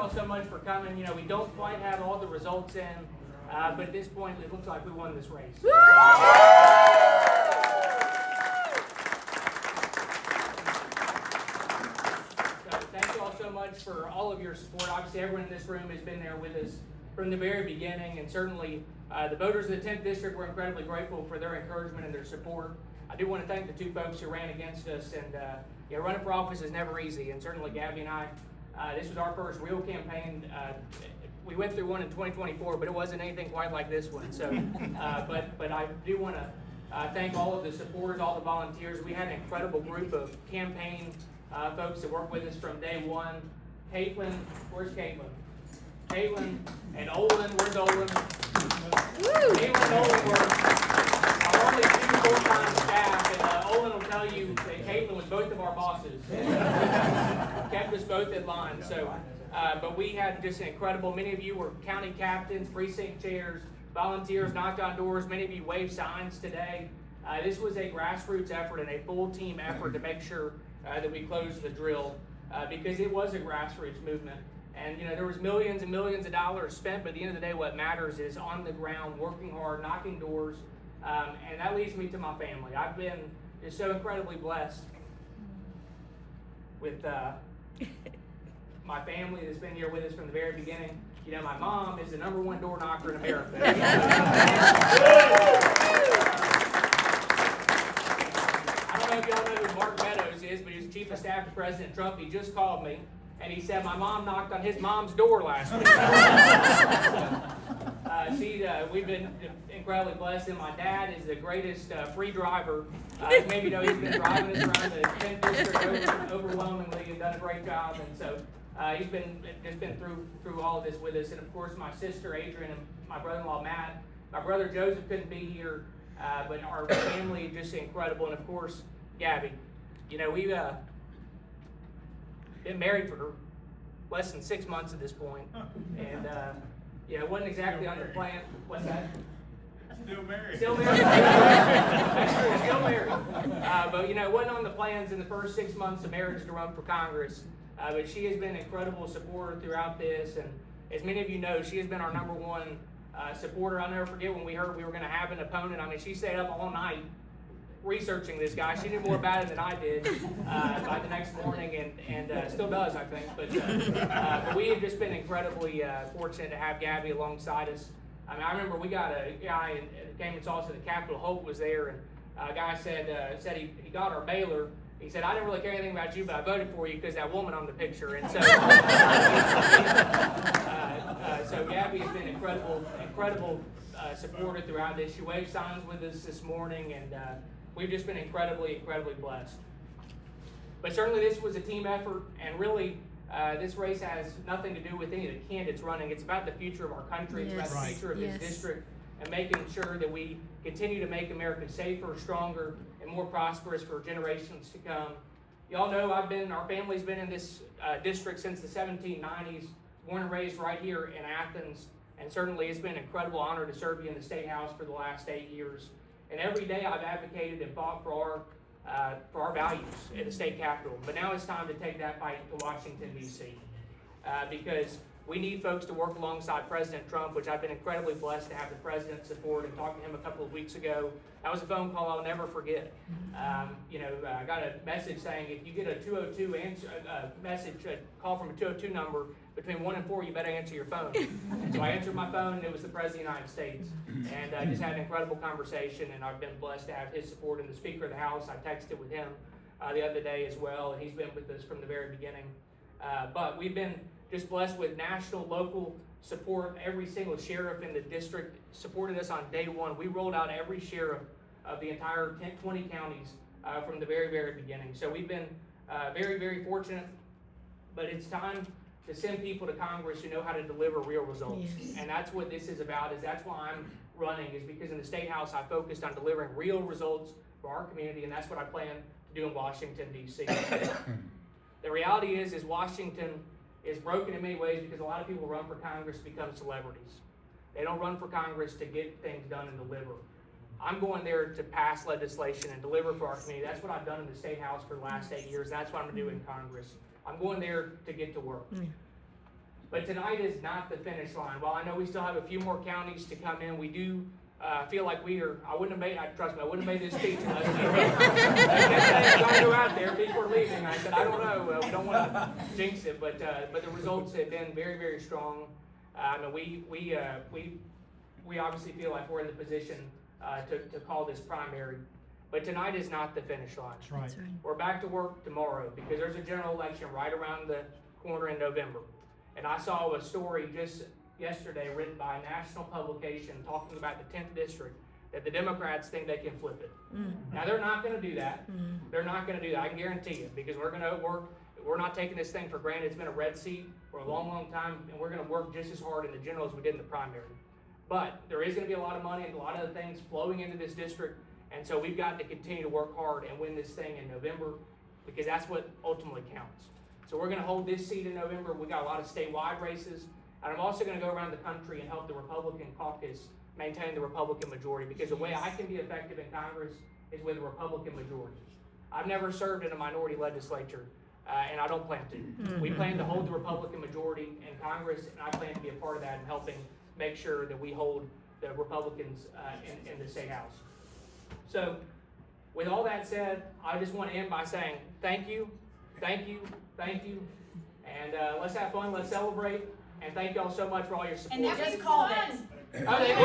all so much for coming. You know, we don't quite have all the results in, but at this point, it looks like we won this race. So thank you all so much for all of your support. Obviously, everyone in this room has been there with us from the very beginning, and certainly the voters of the 10th District were incredibly grateful for their encouragement and their support. I do want to thank the two folks who ran against us, and running for office is never easy, and certainly Gabby and I, this was our first real campaign. We went through one in 2024, but it wasn't anything quite like this one. So, but I do want to thank all of the supporters, all the volunteers. We had an incredible group of campaign folks that worked with us from day one. Caitlin, where's Caitlin? Caitlin and Olin, where's Olin? Caitlin and Olin were our only two full-time staff, and Olin will tell you that Caitlin was both of our bosses. Kept us both in line. So, but we had just an incredible, many of you were county captains, precinct chairs, volunteers, knocked on doors, many of you waved signs today. This was a grassroots effort and a full team effort to make sure that we closed the drill, because it was a grassroots movement. And there was millions and millions of dollars spent, but at the end of the day, what matters is on the ground, working hard, knocking doors, and that leads me to my family. I've been just so incredibly blessed with my family that's been here with us from the very beginning. My mom is the #1 door knocker in America. I don't know if y'all know who Mark Meadows is, but he's Chief of Staff to President Trump. He just called me, and he said my mom knocked on his mom's door last week. We've been incredibly blessed, and my dad is the greatest free driver. Maybe he's been driving us around the 10th District overwhelmingly and done a great job, and so he's been through all of this with us. And of course, my sister Adrian and my brother-in-law Matt. My brother Joseph couldn't be here, but our family is just incredible. And of course, Gabby. We've been married for less than 6 months at this point, and it wasn't exactly on the plan. What's that? Still married. Still married. That's true, still married. But it wasn't on the plans in the first 6 months of marriage to run for Congress. But she has been an incredible supporter throughout this, and as many of you know, she has been our #1 supporter. I'll never forget when we heard we were going to have an opponent. I mean, she stayed up all night researching this guy. She knew more about it than I did by the next morning, and still does, I think. But we have just been incredibly fortunate to have Gabby alongside us. I mean, I remember we got a guy that came and saw us at the Capitol. Hope was there, and a guy said he got our mailer. He said, I didn't really care anything about you, but I voted for you because that woman on the picture. And so, so Gabby has been incredible supporter throughout this. She waved signs with us this morning, and we've just been incredibly blessed. But certainly this was a team effort, and really this race has nothing to do with any of the candidates running. It's about the future of our country. It's about the future of this district, and making sure that we continue to make America safer, stronger, and more prosperous for generations to come. Y'all know our family's been in this district since the 1790s, born and raised right here in Athens, and certainly it's been an incredible honor to serve you in the State House for the last 8 years. And every day I've advocated and fought for our values at the state capitol. But now it's time to take that fight to Washington, D.C. Because we need folks to work alongside President Trump, which I've been incredibly blessed to have the president's support, and talked to him a couple of weeks ago. That was a phone call I'll never forget. I got a message saying if you get a 202 call from a 202 number between 1 and 4, you better answer your phone. And so I answered my phone, and it was the President of the United States. And I just had an incredible conversation, and I've been blessed to have his support. And the Speaker of the House, I texted with him the other day as well, and he's been with us from the very beginning. But we've been just blessed with national, local support. Every single sheriff in the district supported us on day one. We rolled out every sheriff of the entire 20 counties from the very, very beginning. So we've been very, very fortunate, but it's time to send people to Congress who know how to deliver real results. Yes. And that's what this is about, that's why I'm running, is because in the State House I focused on delivering real results for our community, and that's what I plan to do in Washington, D.C. The reality is Washington is broken in many ways because a lot of people run for Congress to become celebrities. They don't run for Congress to get things done and deliver. I'm going there to pass legislation and deliver for our community. That's what I've done in the State House for the last 8 years. That's what I'm going to do in Congress. I'm going there to get to work. But tonight is not the finish line. While I know we still have a few more counties to come in, we do feel like we are. I wouldn't have made. Trust me, I wouldn't have made this speech unless we were. Don't go out there. People are leaving. I said, I don't know. We don't want to jinx it, but the results have been very, very strong. I mean, we obviously feel like we're in the position to call this primary. But tonight is not the finish line. That's right. That's right. We're back to work tomorrow because there's a general election right around the corner in November. And I saw a story just yesterday written by a national publication talking about the 10th district that the Democrats think they can flip it. Now they're not going to do that. They're not going to do that. I can guarantee you, because we're not taking this thing for granted. It's been a red seat for a long, long time, and we're going to work just as hard in the general as we did in the primary. But there is going to be a lot of money and a lot of things flowing into this district, and so we've got to continue to work hard and win this thing in November, because that's what ultimately counts. So we're going to hold this seat in November. We got a lot of statewide races, and I'm also going to go around the country and help the Republican caucus maintain the Republican majority, because the way I can be effective in Congress is with a Republican majority. I've never served in a minority legislature, and I don't plan to. We plan to hold the Republican majority in Congress, and I plan to be a part of that in helping make sure that we hold the Republicans in the state house. So, with all that said, I just want to end by saying thank you, thank you, thank you, and let's have fun, let's celebrate, and thank y'all so much for all your support. And that was called it. Oh, they did.